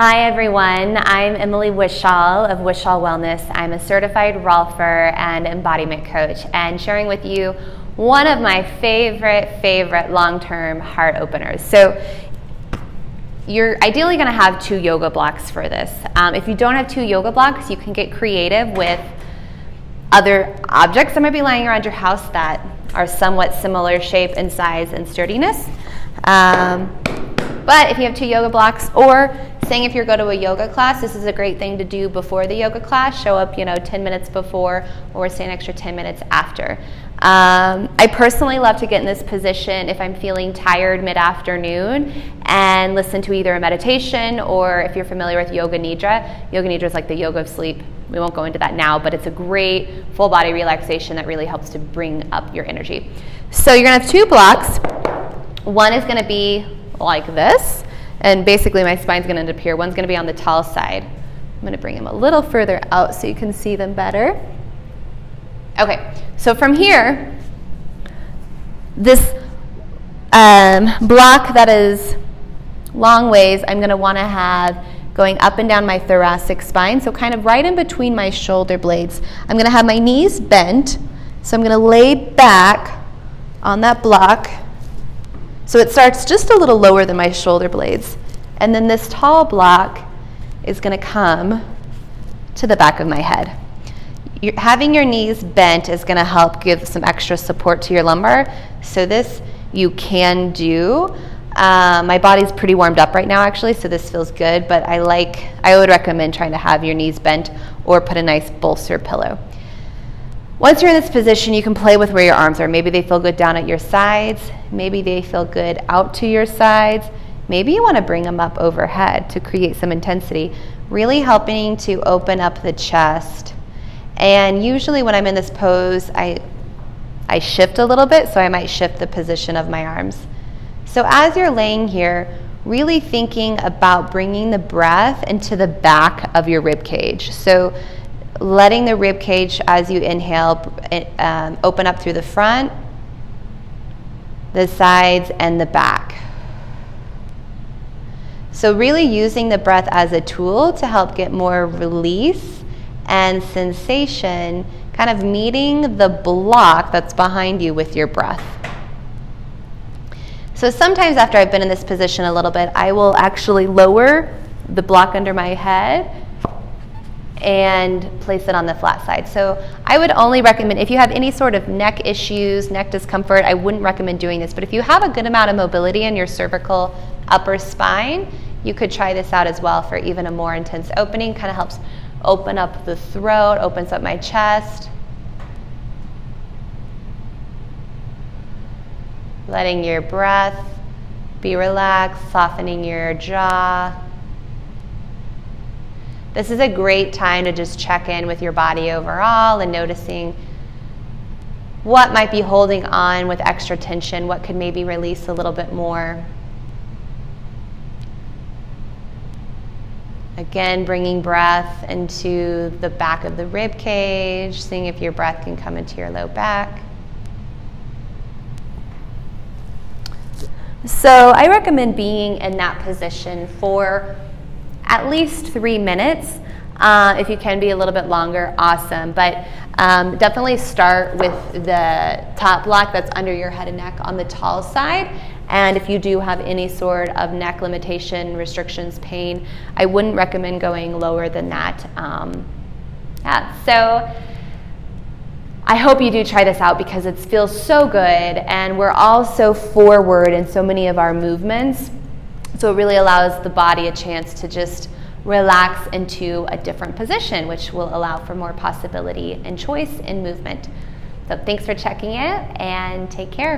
Hi everyone, I'm Emily Wishall of Wishall Wellness. I'm a certified Rolfer and embodiment coach, and sharing with you one of my favorite long-term heart openers. So you're ideally going to have 2 yoga blocks for this. If you don't have 2 yoga blocks, you can get creative with other objects that might be lying around your house that are somewhat similar shape and size and sturdiness. But if you have 2 yoga blocks, or saying if you're going to a yoga class, this is a great thing to do before the yoga class. Show up, 10 minutes before, or stay an extra 10 minutes after. I personally love to get in this position if I'm feeling tired mid-afternoon and listen to either a meditation, or if you're familiar with Yoga Nidra. Yoga Nidra is like the yoga of sleep. We won't go into that now, but it's a great full body relaxation that really helps to bring up your energy. So you're going to have 2 blocks. One is going to be like this, and basically my spine's going to end up here. One's going to be on the tall side. I'm going to bring them a little further out so you can see them better. Okay, so from here, this block that is long ways, I'm going to want to have going up and down my thoracic spine, so kind of right in between my shoulder blades. I'm going to have my knees bent, so I'm going to lay back on that block. So it starts just a little lower than my shoulder blades. And then this tall block is going to come to the back of my head. Having your knees bent is going to help give some extra support to your lumbar. So this you can do. My body's pretty warmed up right now actually, so this feels good, but I would recommend trying to have your knees bent or put a nice bolster pillow. Once you're in this position, you can play with where your arms are. Maybe they feel good down at your sides. Maybe they feel good out to your sides. Maybe you want to bring them up overhead to create some intensity, really helping to open up the chest. And usually when I'm in this pose, I shift a little bit, so I might shift the position of my arms. So as you're laying here, really thinking about bringing the breath into the back of your rib cage. So letting the rib cage, as you inhale, open up through the front, the sides, and the back. So really using the breath as a tool to help get more release and sensation, kind of meeting the block that's behind you with your breath. So sometimes after I've been in this position a little bit, I will actually lower the block under my head and place it on the flat side. So I would only recommend, if you have any sort of neck issues, neck discomfort, I wouldn't recommend doing this. But if you have a good amount of mobility in your cervical upper spine, you could try this out as well for even a more intense opening. Kind of helps open up the throat, opens up my chest. Letting your breath be relaxed, softening your jaw. This is a great time to just check in with your body overall and noticing what might be holding on with extra tension, what could maybe release a little bit more. Again, bringing breath into the back of the rib cage, seeing if your breath can come into your low back. So I recommend being in that position for at least 3 minutes. If you can be a little bit longer, awesome. But definitely start with the top block that's under your head and neck on the tall side. And if you do have any sort of neck limitation, restrictions, pain, I wouldn't recommend going lower than that. So I hope you do try this out because it feels so good, and we're all so forward in so many of our movements. So it really allows the body a chance to just relax into a different position, which will allow for more possibility and choice in movement. So thanks for checking it, and take care.